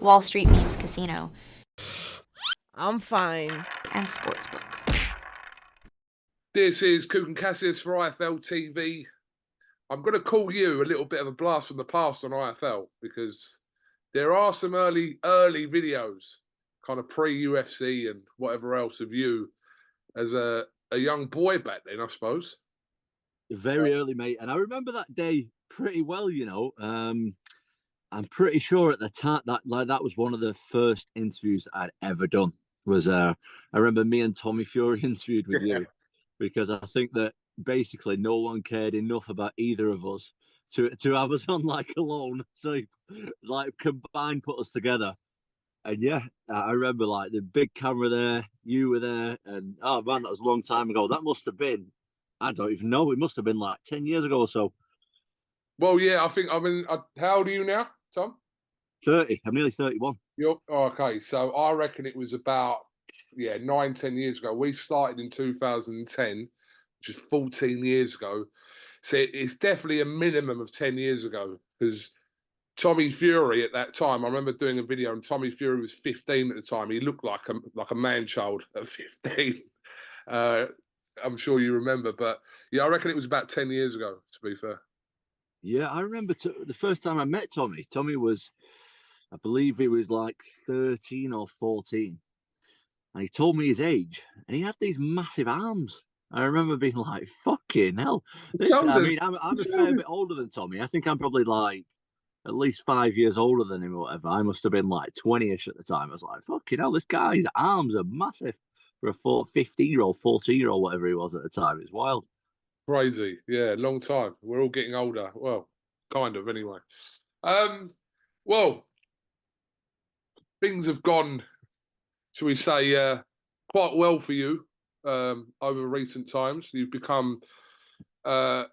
Wall Street Memes Casino, I'm fine. and Sportsbook. This is KUGAN CASSIUS for IFL TV. I'm going to call you a little bit of a blast from the past on IFL because there are some early videos, kind of pre-UFC and whatever else of you as a young boy back then, I suppose. Very early, mate. And I remember that day pretty well, you know. I'm pretty sure at the time that was one of the first interviews I'd ever done. I remember me and Tommy Fury interviewed with you because I think that basically no one cared enough about either of us to have us on like alone. So like combined put us together. And yeah, I remember like the big camera there, you were there, and oh man, that was a long time ago. That must have been, I don't even know, it must have been like 10 years ago or so. Well, yeah, how old are you now, Tom? 30. I'm nearly 31. Okay, so I reckon it was about 9-10 years ago. We started in 2010, which is 14 years ago. So it's definitely a minimum of 10 years ago because Tommy Fury at that time, I remember doing a video and Tommy Fury was 15 at the time. He looked like a man-child at 15. I'm sure you remember, but yeah, I reckon it was about 10 years ago, to be fair. Yeah, I remember the first time I met Tommy. Tommy was, I believe he was like 13 or 14. And he told me his age, and he had these massive arms. I remember being like, fucking hell. I'm a fair bit older than Tommy. I think I'm probably like at least 5 years older than him or whatever. I must have been like 20-ish at the time. I was like, fucking hell, this guy's arms are massive for a 15-year-old, 14-year-old, whatever he was at the time. It's wild. Crazy. Yeah, long time. We're all getting older. Well, kind of anyway. Well, things have gone, shall we say, quite well for you over recent times. You've become a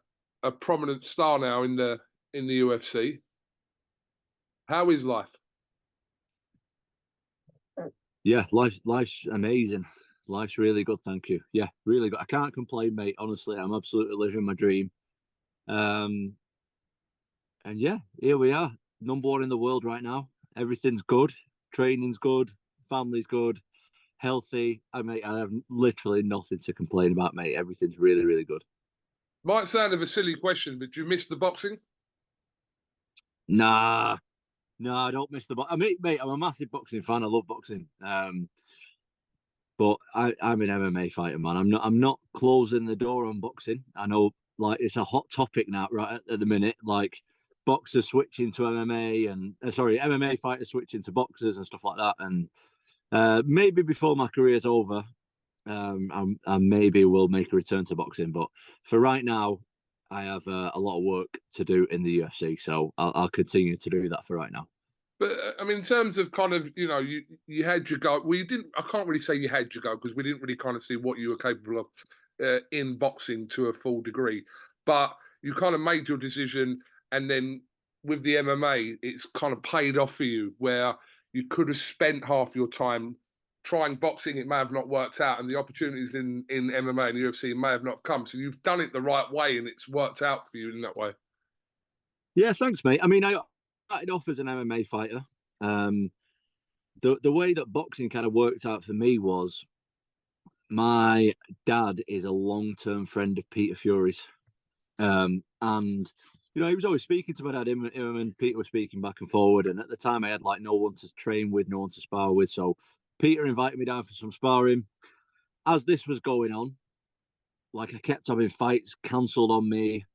prominent star now in the UFC. How is life? Yeah, life's amazing. Life's really good, thank you. Yeah, really good. I can't complain, mate. Honestly, I'm absolutely living my dream. And yeah, here we are, number one in the world right now. Everything's good. Training's good. Family's good. Healthy. I have literally nothing to complain about, mate. Everything's really, really good. Might sound of a silly question, but do you miss the boxing? Nah, no, I don't miss the box. I mean, mate, I'm a massive boxing fan. I love boxing. But I'm an MMA fighter, man. I'm not closing the door on boxing. I know, like, it's a hot topic now, right at the minute. Like, boxers switching to MMA and MMA fighters switching to boxers and stuff like that. And maybe before my career's over, I maybe will make a return to boxing. But for right now, I have a lot of work to do in the UFC, so I'll continue to do that for right now. But I mean, in terms of kind of, you know, you had your go. Well, you didn't. I can't really say you had your go because we didn't really kind of see what you were capable of in boxing to a full degree. But you kind of made your decision, and then with the MMA, it's kind of paid off for you. Where you could have spent half your time trying boxing, it may have not worked out, and the opportunities in MMA and UFC may have not come. So you've done it the right way, and it's worked out for you in that way. Yeah, thanks, mate. I mean, I started off as an MMA fighter. The way that boxing kind of worked out for me was my dad is a long-term friend of Peter Fury's. And, you know, he was always speaking to my dad. Him and Peter were speaking back and forward. And at the time, I had like no one to train with, no one to spar with. So Peter invited me down for some sparring. As this was going on, like I kept having fights cancelled on me.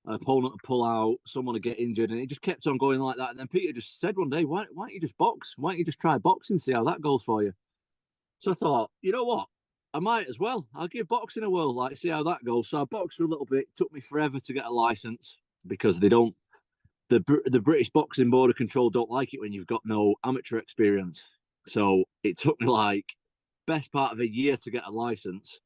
An opponent would pull out, someone would get injured, and it just kept on going like that. And then Peter just said one day, why don't you just box? Why don't you just try boxing, see how that goes for you? So I thought, you know what? I might as well. I'll give boxing a whirl, like, see how that goes. So I boxed for a little bit. It took me forever to get a license because they don't, the British Boxing Board of Control don't like it when you've got no amateur experience. So it took me like best part of a year to get a license.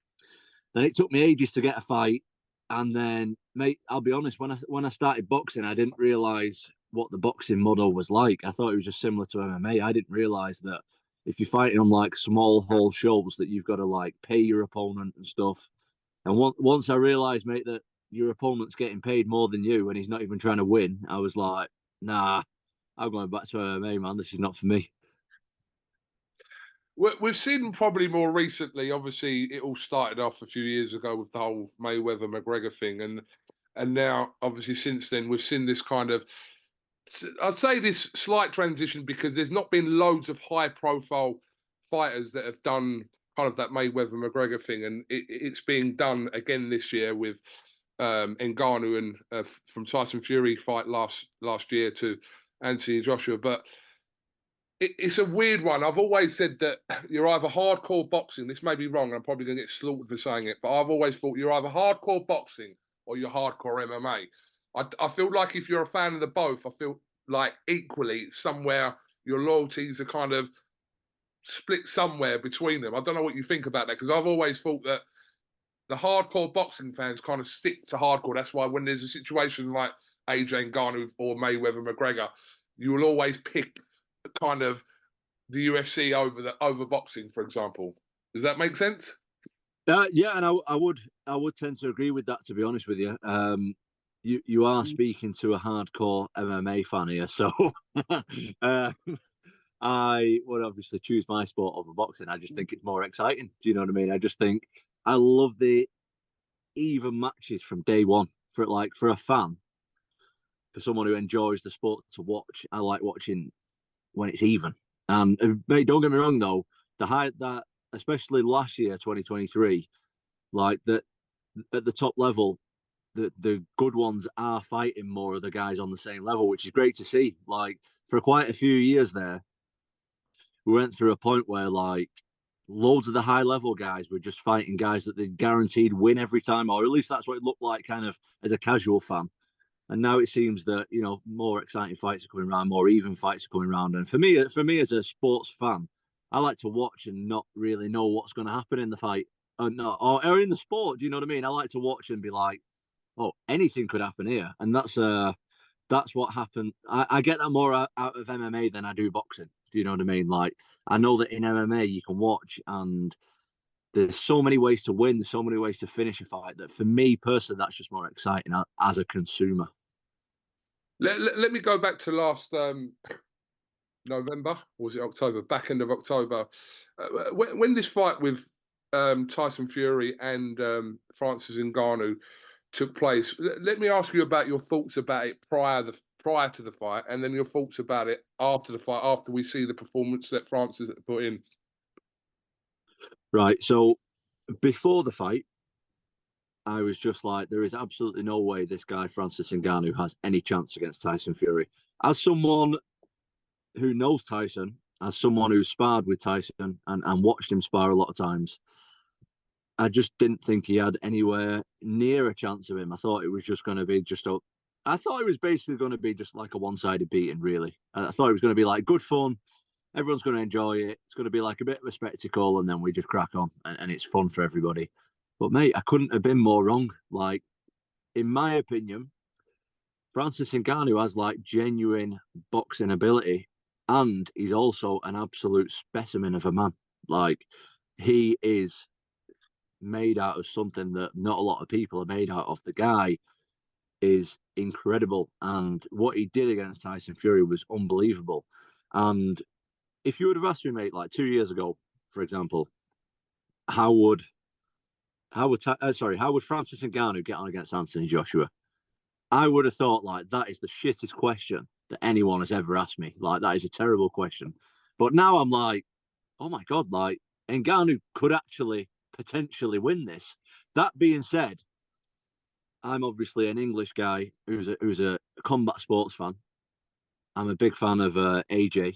Then it took me ages to get a fight. And then, mate, I'll be honest, when I started boxing, I didn't realise what the boxing model was like. I thought it was just similar to MMA. I didn't realise that if you're fighting on like small hall shows that you've got to like pay your opponent and stuff. And once I realised, mate, that your opponent's getting paid more than you and he's not even trying to win, I was like, nah, I'm going back to MMA, man. This is not for me. We've seen probably more recently. Obviously, it all started off a few years ago with the whole Mayweather-McGregor thing, and now, obviously, since then, we've seen this kind of, I'd say, this slight transition, because there's not been loads of high-profile fighters that have done kind of that Mayweather-McGregor thing, and it's being done again this year with Ngannou and from Tyson Fury fight last year to Anthony Joshua, but it's a weird one. I've always said that you're either hardcore boxing. This may be wrong, and I'm probably going to get slaughtered for saying it, but I've always thought you're either hardcore boxing or you're hardcore MMA. I feel like if you're a fan of the both, I feel like equally somewhere your loyalties are kind of split somewhere between them. I don't know what you think about that, because I've always thought that the hardcore boxing fans kind of stick to hardcore. That's why when there's a situation like Aj-Ngannou or Mayweather-McGregor, you will always pick kind of the UFC over boxing, for example. Does that make sense? Yeah, and I would tend to agree with that, to be honest with you. You are speaking to a hardcore MMA fan here, so I would obviously choose my sport over boxing. I just think it's more exciting. Do you know what I mean? I just think I love the even matches from day one. For a fan, for someone who enjoys the sport to watch, I like watching when it's even. Mate, don't get me wrong though, that especially last year, 2023, like that at the top level, the good ones are fighting more of the guys on the same level, which is great to see. Like for quite a few years there, we went through a point where like loads of the high level guys were just fighting guys that they guaranteed win every time, or at least that's what it looked like kind of as a casual fan. And now it seems that, you know, more exciting fights are coming around, more even fights are coming around. And for me as a sports fan, I like to watch and not really know what's going to happen in the fight, or in the sport. Do you know what I mean? I like to watch and be like, oh, anything could happen here, and that's what happened. I get that more out of MMA than I do boxing. Do you know what I mean? Like, I know that in MMA you can watch, and there's so many ways to win. There's so many ways to finish a fight that, for me personally, that's just more exciting as a consumer. Let me go back to last November, or was it October? Back end of October, when this fight with Tyson Fury and Francis Ngannou took place. Let me ask you about your thoughts about it prior to the fight, and then your thoughts about it after the fight, after we see the performance that Francis put in. Right. So before the fight, I was just like, there is absolutely no way this guy, Francis Ngannou, has any chance against Tyson Fury. As someone who knows Tyson, as someone who's sparred with Tyson and watched him spar a lot of times, I just didn't think he had anywhere near a chance of him. I thought it was just going to be I thought it was basically going to be just like a one-sided beating, really. I thought it was going to be like good fun. Everyone's going to enjoy it. It's going to be like a bit of a spectacle, and then we just crack on, and it's fun for everybody. But mate, I couldn't have been more wrong. Like, in my opinion, Francis Ngannou has like genuine boxing ability, and he's also an absolute specimen of a man. Like, he is made out of something that not a lot of people are made out of. The guy is incredible, and what he did against Tyson Fury was unbelievable. And if you would have asked me, mate, like 2 years ago, for example, how would Francis Ngannou get on against Anthony Joshua? I would have thought like that is the shittest question that anyone has ever asked me. Like, that is a terrible question. But now I'm like, oh my god, like Ngannou could actually potentially win this. That being said, I'm obviously an English guy who's a combat sports fan. I'm a big fan of AJ,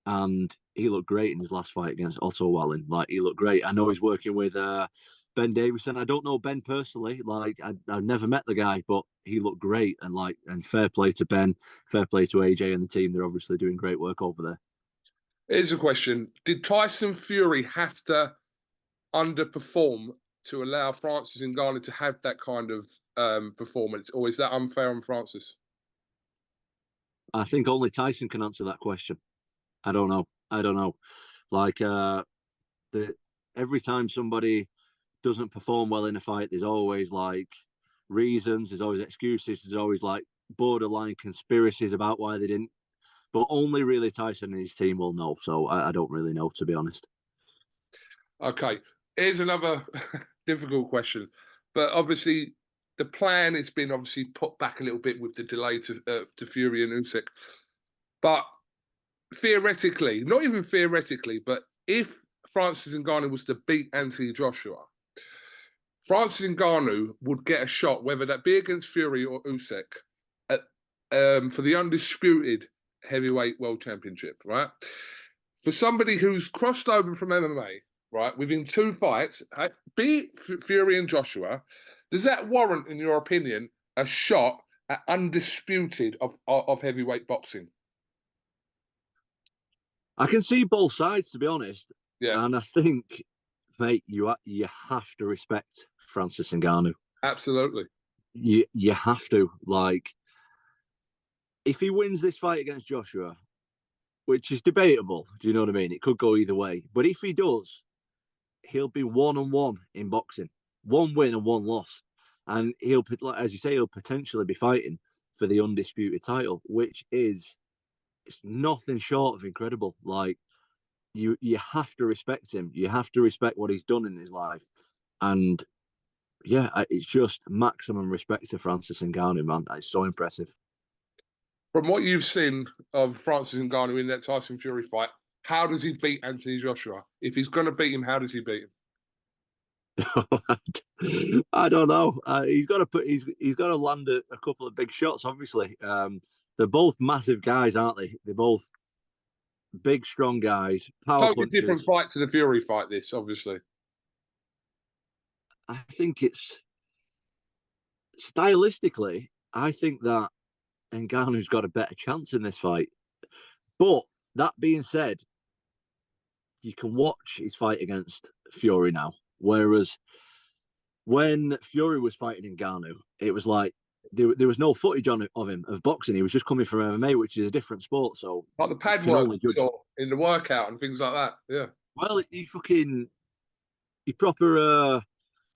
and he looked great in his last fight against Otto Wallin. Like, he looked great. I know he's working with Ben Davison. I don't know Ben personally. Like, I've never met the guy, but he looked great. And fair play to Ben, fair play to AJ and the team. They're obviously doing great work over there. Here's a question: did Tyson Fury have to underperform to allow Francis Ngannou to have that kind of performance, or is that unfair on Francis? I think only Tyson can answer that question. I don't know. Like, every time somebody doesn't perform well in a fight, there's always like reasons, there's always excuses, there's always like borderline conspiracies about why they didn't but only really Tyson and his team will know. So I don't really know, to be honest. Okay, here's another difficult question, but obviously the plan has been obviously put back a little bit with the delay to Fury and Usyk. But theoretically, not even theoretically, but if Francis Ngannou was to beat Anthony Joshua, Francis Ngannou would get a shot, whether that be against Fury or Usyk, for the undisputed heavyweight world championship, right? For somebody who's crossed over from MMA, right, within 2 fights, be it Fury and Joshua, does that warrant, in your opinion, a shot at undisputed of heavyweight boxing? I can see both sides, to be honest. Yeah, And I think, mate, you have to respect Francis Ngannou. absolutely. You have to. Like, if he wins this fight against Joshua, which is debatable, do you know what I mean? It could go either way. But if he does, he'll be 1-1 in boxing. 1 win and 1 loss. And he'll, as you say, he'll potentially be fighting for the undisputed title, which is, it's nothing short of incredible. Like, you have to respect him. You have to respect what he's done in his life. And yeah, it's just maximum respect to Francis Ngannou, man. It's so impressive. From what you've seen of Francis Ngannou in that Tyson Fury fight, how does he beat Anthony Joshua? If he's going to beat him, how does he beat him? I don't know. He's got to land a couple of big shots. Obviously, they're both massive guys, aren't they? They're both big, strong guys. Power Totally punchers. different fight to the Fury fight. This obviously. I think it's stylistically. I think that Ngannou's got a better chance in this fight. But that being said, you can watch his fight against Fury now. Whereas when Fury was fighting Ngannou, it was like there was no footage of him of boxing. He was just coming from MMA, which is a different sport. So Like the pad work you saw in the workout and things like that. Yeah. Well, he proper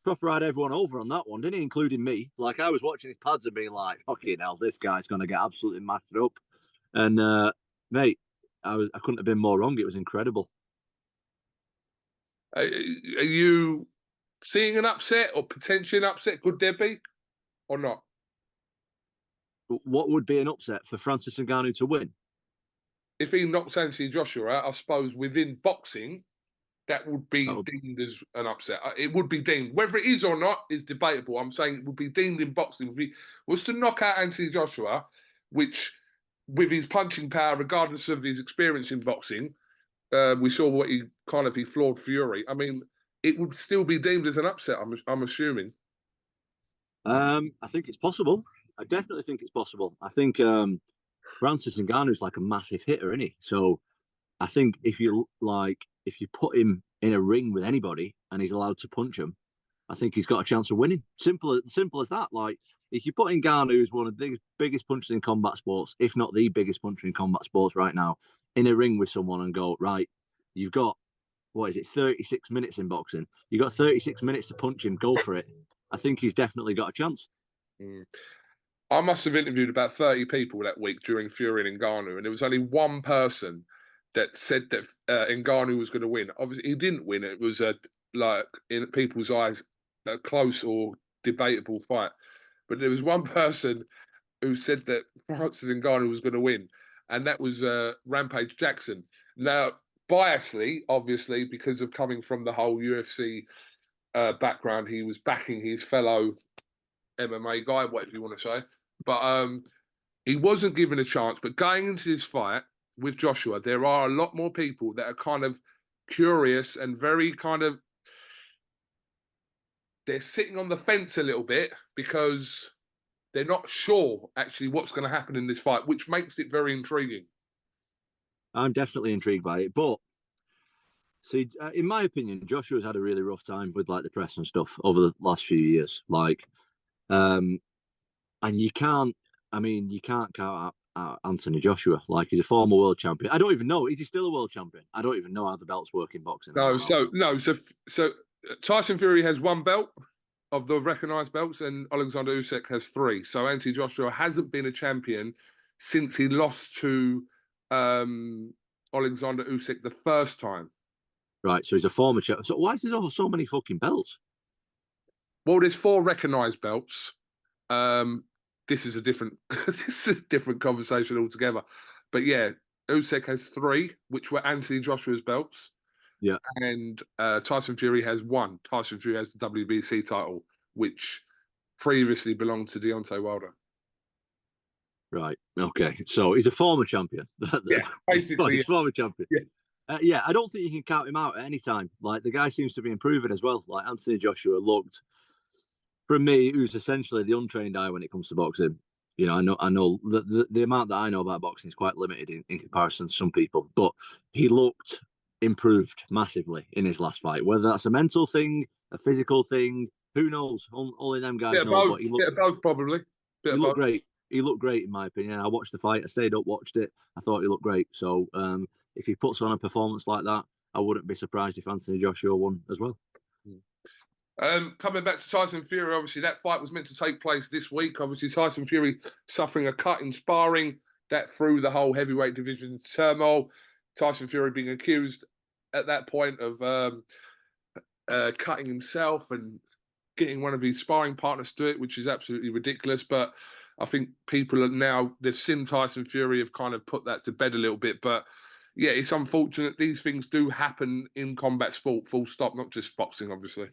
had everyone over on that one, didn't he? Including me. Like, I was watching his pads and being like, fucking hell, this guy's gonna get absolutely mashed up. And mate, I couldn't have been more wrong. It was incredible. Are you seeing an upset or potentially an upset? Could there be or not? What would be an upset for Francis Ngannou to win? If he knocks Anthony Joshua out, I suppose within boxing, that would be deemed as an upset. It would be deemed. Whether it is or not is debatable. I'm saying it would be deemed in boxing. If he was to knock out Anthony Joshua, which with his punching power, regardless of his experience in boxing, we saw what he floored Fury. I mean, it would still be deemed as an upset, I'm assuming. I think it's possible. I definitely think it's possible. I think Francis Ngannou's like a massive hitter, isn't he? So I think if you put him in a ring with anybody and he's allowed to punch him, I think he's got a chance of winning. Simple as that. Like, if you put in Ngannou, who's one of the biggest punchers in combat sports, if not the biggest puncher in combat sports right now, in a ring with someone and go, right, you've got, 36 minutes in boxing. You've got 36 minutes to punch him, go for it. I think he's definitely got a chance. I must have interviewed about 30 people that week during Fury and Ngannou, and there was only one person that said that Ngannou was going to win. Obviously, he didn't win. It was like in people's eyes, a close or debatable fight. But there was one person who said that Francis Ngannou was going to win, and that was Rampage Jackson. Now, biasly, obviously, because of coming from the whole UFC background, he was backing his fellow MMA guy, whatever you want to say. But he wasn't given a chance. But going into this fight with Joshua, there are a lot more people that are kind of curious and very they're sitting on the fence a little bit because they're not sure actually what's going to happen in this fight, which makes it very intriguing. I'm definitely intrigued by it. But see, in my opinion, Joshua's had a really rough time with like the press and stuff over the last few years. And you can't count out Anthony Joshua. Like, he's a former world champion. I don't even know. Is he still a world champion? I don't even know how the belts work in boxing. So Tyson Fury has 1 belt of the recognised belts, and Alexander Usyk has 3. So Anthony Joshua hasn't been a champion since he lost to Alexander Usyk the first time. Right, so he's a former champ. So why is there so many fucking belts? Well, there's 4 recognised belts. This is a different this is a different conversation altogether. But yeah, Usyk has 3, which were Anthony Joshua's belts. Yeah. And Tyson Fury has 1. Tyson Fury has the WBC title, which previously belonged to Deontay Wilder. Right. Okay. So he's a former champion. Yeah, basically. He's a former champion. Yeah. Yeah, I don't think you can count him out at any time. Like, the guy seems to be improving as well. Like, Anthony Joshua looked, from me, who's essentially the untrained eye when it comes to boxing. You know, I know the amount that I know about boxing is quite limited in comparison to some people, but he looked improved massively in his last fight. Whether that's a mental thing, a physical thing, who knows? Only them guys know. Both. But he looked, Both probably. He looked great. He looked great in my opinion. I watched the fight. I stayed up, watched it. I thought he looked great. So if he puts on a performance like that, I wouldn't be surprised if Anthony Joshua won as well. Coming back to Tyson Fury, obviously that fight was meant to take place this week. Obviously, Tyson Fury suffering a cut in sparring that threw the whole heavyweight division into turmoil. Tyson Fury being accused at that point of cutting himself and getting one of his sparring partners to it, which is absolutely ridiculous. But I think people are now, they've seen Tyson Fury, have kind of put that to bed a little bit. But yeah, it's unfortunate. These things do happen in combat sport, full stop, not just boxing, obviously.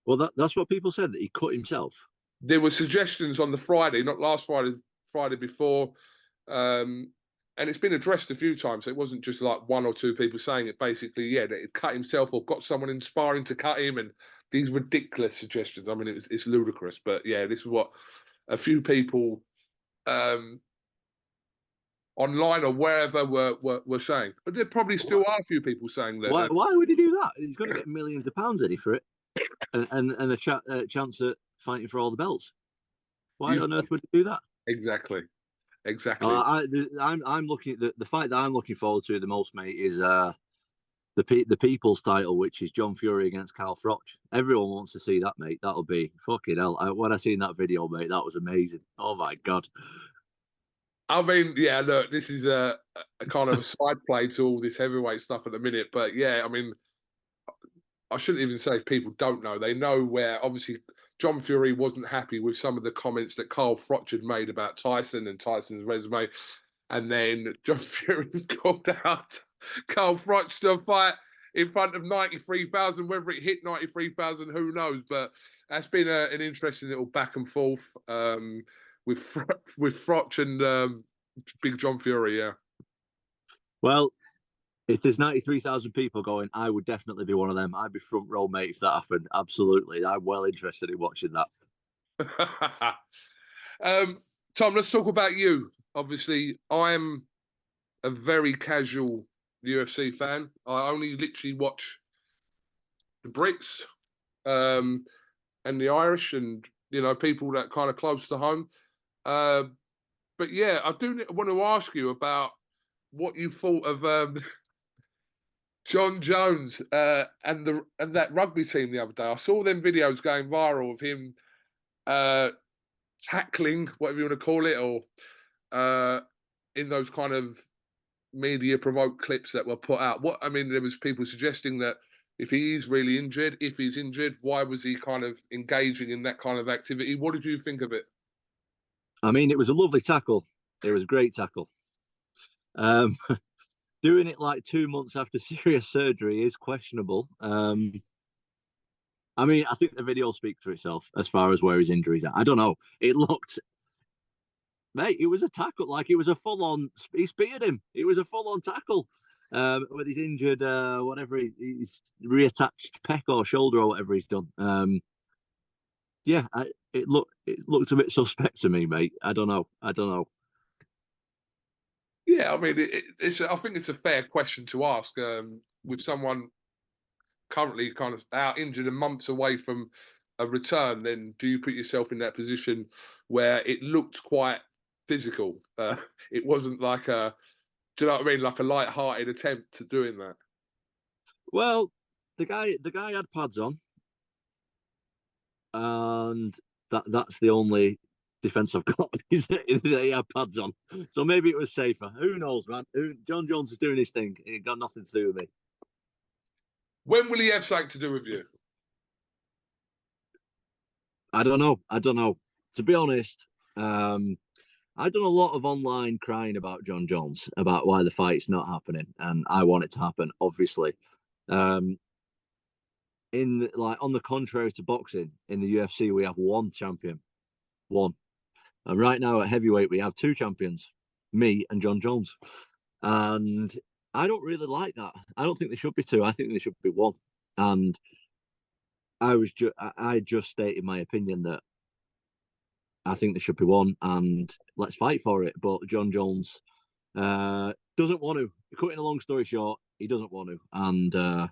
Well, that's what people said, that he cut himself. There were suggestions on the Friday, not last Friday, Friday before, and it's been addressed a few times. So it wasn't just like 1 or 2 people saying it. Basically, yeah, that he cut himself or got someone inspiring to cut him, and these ridiculous suggestions. I mean, it's ludicrous, but yeah, this is what a few people online or wherever were saying. But there probably still are a few people saying that. Why would he do that? He's going to get millions of pounds, Eddie, for it, and the chance at fighting for all the belts. Why on earth would he do that? Exactly. I'm looking at the fight that I'm looking forward to the most, mate, is the People's title, which is John Fury against Carl Froch. Everyone wants to see that, mate. That'll be fucking hell. When I seen that video, mate, that was amazing. Oh my god. I mean, yeah, look, this is a kind of a side play to all this heavyweight stuff at the minute, but yeah, I mean, I shouldn't even say if people don't know. They know where, obviously, John Fury wasn't happy with some of the comments that Carl Froch had made about Tyson and Tyson's resume. And then John Fury's called out Carl Froch to a fight in front of 93,000. Whether it hit 93,000, who knows? But that's been an interesting little back and forth with Froch and Big John Fury, yeah. Well, if there's 93,000 people going, I would definitely be one of them. I'd be front row, mate, if that happened. Absolutely. I'm well interested in watching that. Tom, let's talk about you. Obviously, I'm a very casual UFC fan. I only literally watch the Brits and the Irish and, you know, people that kind of close to home. But yeah, I do want to ask you about what you thought of John Jones and that rugby team the other day. I saw them videos going viral of him tackling, whatever you want to call it, or in those kind of media provoked clips that were put out. What I mean, there was people suggesting that if he is really injured, if he's injured, why was he kind of engaging in that kind of activity? What did you think of it? I mean, it was a lovely tackle. It was a great tackle. Doing it like 2 months after serious surgery is questionable. I mean, I think the video speaks for itself as far as where his injuries are. I don't know. It looked, mate, it was a tackle. Like, it was a full-on, he speared him. It was a full-on tackle with his injured, whatever, he's reattached pec or shoulder or whatever he's done. Yeah, it looked a bit suspect to me, mate. I don't know. Yeah, I mean, I think it's a fair question to ask with someone currently kind of out injured and months away from a return. Then do you put yourself in that position where it looked quite physical? It wasn't like do you know what I mean? Like a light-hearted attempt to doing that. Well, the guy had pads on, and that's the only defense I've got is he had pads on. So maybe it was safer. Who knows, man? John Jones is doing his thing. It got nothing to do with me. When will he have something to do with you? I don't know. To be honest, I've done a lot of online crying about John Jones, about why the fight's not happening, and I want it to happen, obviously. On the contrary to boxing, in the UFC we have one champion, one, and right now at heavyweight we have two champions, me and John Jones, and I don't really like that. I don't think there should be two. I think there should be one, and I just stated my opinion that I think there should be one, and let's fight for it. But John Jones doesn't want to. Cutting a long story short, he doesn't want to, and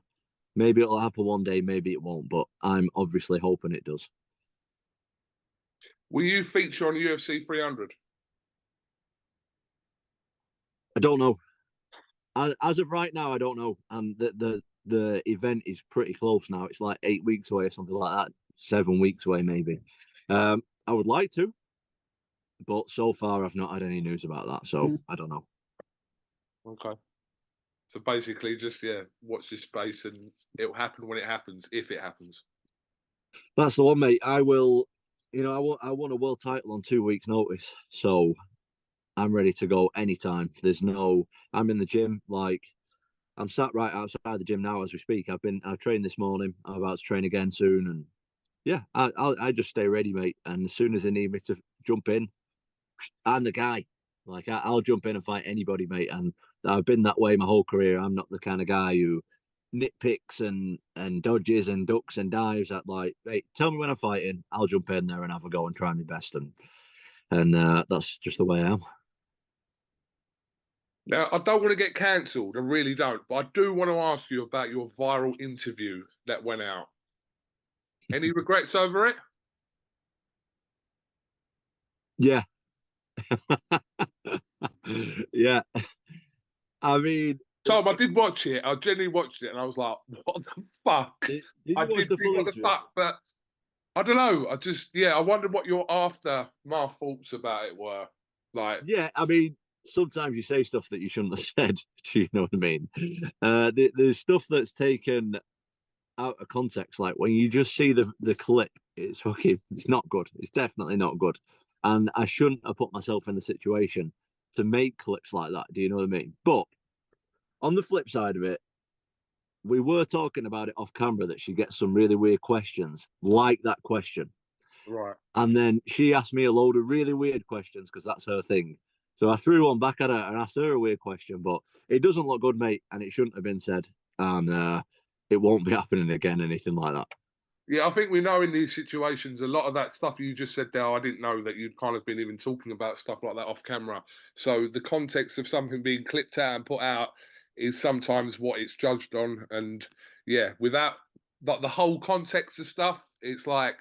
maybe it'll happen one day, maybe it won't. But I'm obviously hoping it does. Will you feature on UFC 300? I don't know. As of right now, I don't know. And the event is pretty close now. It's like 8 weeks away or something like that. 7 weeks away, maybe. I would like to, but so far I've not had any news about that, so I don't know. Okay. So basically, just watch this space, and it'll happen when it happens, if it happens. That's the one, mate. I will. I won a world title on 2 weeks' notice, so I'm ready to go anytime. I'm in the gym. Like, I'm sat right outside the gym now as we speak. I've trained this morning. I'm about to train again soon, and yeah, I just stay ready, mate. And as soon as they need me to jump in, I'm the guy. Like, I'll jump in and fight anybody, mate. And I've been that way my whole career. I'm not the kind of guy who nitpicks and dodges and ducks and dives. At like, hey, tell me when I'm fighting, I'll jump in there and have a go and try my best. And that's just the way I am. Now, I don't want to get cancelled. I really don't. But I do want to ask you about your viral interview that went out. Any regrets over it? Yeah. Yeah. I mean, Tom, I did watch it. I genuinely watched it, and I was like, "What the fuck?" did you I watch did the think, full "What the interview? fuck?" But I don't know. I wondered what your aftermath thoughts about it were. Like, Yeah, I mean, sometimes you say stuff that you shouldn't have said. Do you know what I mean? There's stuff that's taken out of context. Like when you just see the clip, it's not good. It's definitely not good. And I shouldn't have put myself in the situation to make clips like that. Do you know what I mean? But on the flip side of it, we were talking about it off camera that she gets some really weird questions, like that question. right. And then she asked me a load of really weird questions because that's her thing. So I threw one back at her and asked her a weird question, but it doesn't look good, mate, and it shouldn't have been said. And it won't be happening again, anything like that. Yeah, I think we know in these situations, a lot of that stuff you just said there, I didn't know that you'd kind of been even talking about stuff like that off camera. So the context of something being clipped out and put out is sometimes what it's judged on. And yeah, without the whole context of stuff, it's like,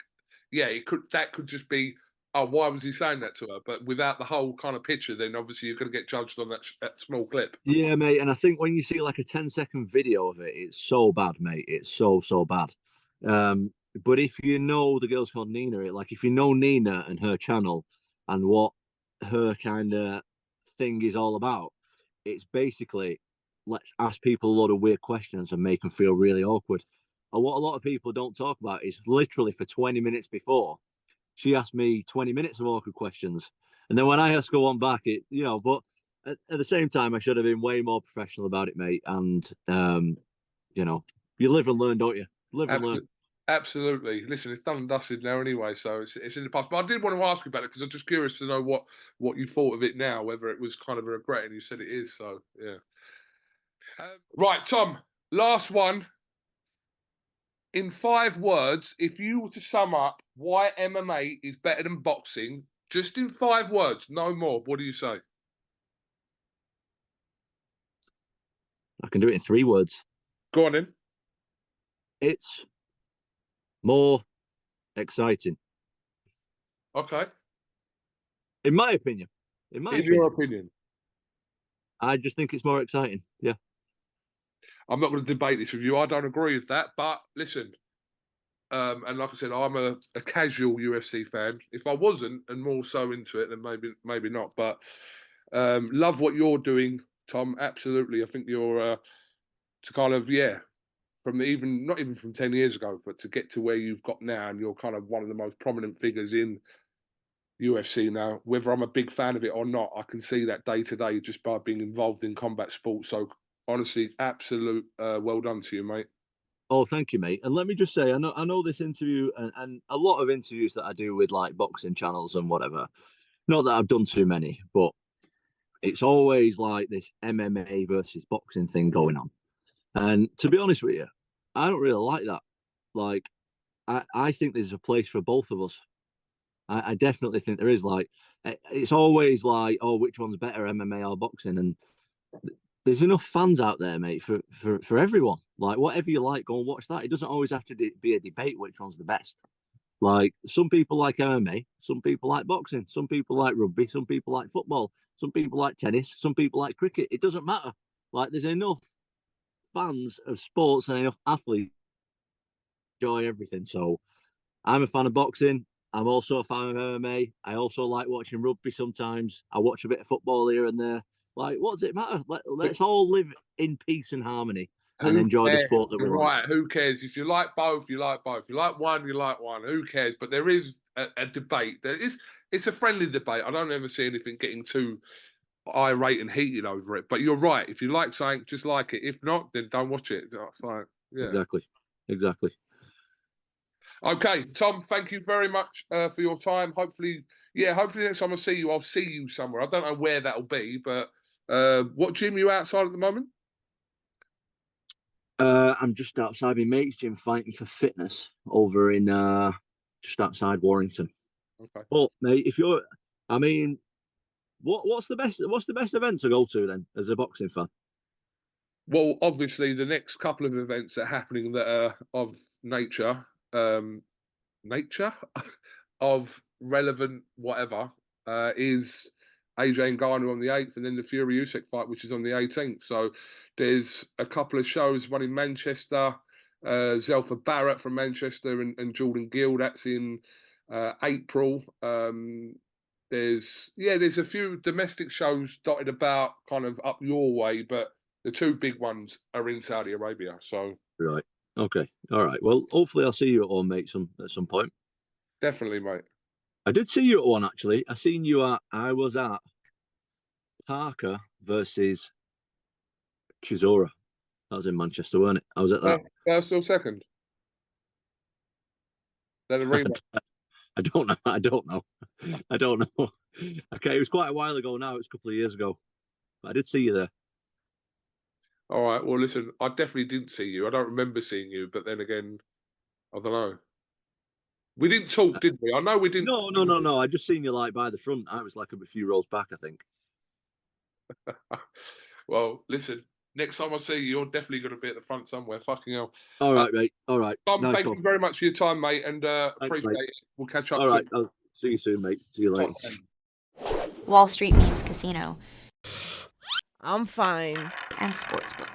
yeah, that could just be, oh, why was he saying that to her? But without the whole kind of picture, then obviously you're going to get judged on that small clip. Yeah, mate. And I think when you see like a 10-second video of it, it's so bad, mate. It's so bad. But if you know the girl's called Nina, like if you know Nina and her channel and what her kind of thing is all about, it's basically let's ask people a lot of weird questions and make them feel really awkward. And what a lot of people don't talk about is literally for 20 minutes before, she asked me 20 minutes of awkward questions. And then when I ask her one back, but at the same time, I should have been way more professional about it, mate. And, you live and learn, don't you? Live and learn. Absolutely. Listen, it's done and dusted now anyway, so it's in the past. But I did want to ask you about it because I'm just curious to know what you thought of it now, whether it was kind of a regret, and you said it is. So yeah. Right, Tom. Last one. In 5 words, if you were to sum up why MMA is better than boxing, just in 5 words, no more, what do you say? I can do it in 3 words. Go on in. It's more exciting. Okay. In my opinion. In your opinion. I just think it's more exciting. Yeah. I'm not going to debate this with you. I don't agree with that. But listen, And like I said, I'm a casual UFC fan. If I wasn't, and more so into it, then maybe not. But love what you're doing, Tom. Absolutely. I think you're to kind of from not even from 10 years ago, but to get to where you've got now, and you're kind of one of the most prominent figures in UFC now. Whether I'm a big fan of it or not, I can see that day to day just by being involved in combat sports. So honestly, absolute well done to you, mate. Oh, thank you, mate. And let me just say, I know this interview and a lot of interviews that I do with like boxing channels and whatever. Not that I've done too many, but it's always like this MMA versus boxing thing going on. And to be honest with you, I don't really like that. Like, I think there's a place for both of us. I definitely think there is. Like, it's always like, oh, which one's better, MMA or boxing? And there's enough fans out there, mate, for everyone. Like, whatever you like, go and watch that. It doesn't always have to be a debate which one's the best. Like, some people like MMA, some people like boxing, some people like rugby, some people like football, some people like tennis, some people like cricket. It doesn't matter. Like, there's enough fans of sports and enough athletes enjoy everything. So I'm a fan of boxing. I'm also a fan of MMA. I also like watching rugby sometimes. I watch a bit of football here and there. Like, what does it matter? Let's all live in peace and harmony and enjoy the sport that we like. Right, who cares? If you like both, you like both. If you like one, you like one. Who cares? But there is a debate. It's a friendly debate. I don't ever see anything getting too irate and heated over it. But you're right. If you like something, just like it. If not, then don't watch it. It's like, yeah. Exactly. Okay, Tom, thank you very much for your time. Hopefully next time I see you, I'll see you somewhere. I don't know where that'll be, but what gym are you outside at the moment? I'm just outside my mate's gym fighting for fitness over in just outside Warrington. Okay. Well, mate, what's the best event to go to then as a boxing fan? Well, obviously the next couple of events that are happening that are of nature of relevant whatever is Aj-Ngannou on the 8th, and then the Fury Usyk fight, which is on the 18th. So there's a couple of shows, one in Manchester, Zelfa Barrett from Manchester and Jordan Gill, that's in April. There's a few domestic shows dotted about kind of up your way, but the two big ones are in Saudi Arabia. So Right. Okay. All right. Well, hopefully I'll see you at one, mate, at some point. definitely, mate. I did see you at one, actually. I was at Parker versus Chisora. That was in Manchester, weren't it? I was at that. They're still second. They're the rematch. I don't know. Okay, it was quite a while ago now. It was a couple of years ago. But I did see you there. All right. Well, listen, I definitely didn't see you. I don't remember seeing you, but then again, I don't know. We didn't talk, did we? I know we didn't. No. I just seen you like by the front. I was like a few rows back, I think. Well, listen, next time I see you, you're definitely going to be at the front somewhere. Fucking hell. All right, mate. All right. Tom, nice thank one. you very much for your time, mate, and Thanks, appreciate mate. it. We'll catch up All soon. right. I'll see you soon, mate. See you later. Wall Street Memes Casino I'm fine. and Sportsbook.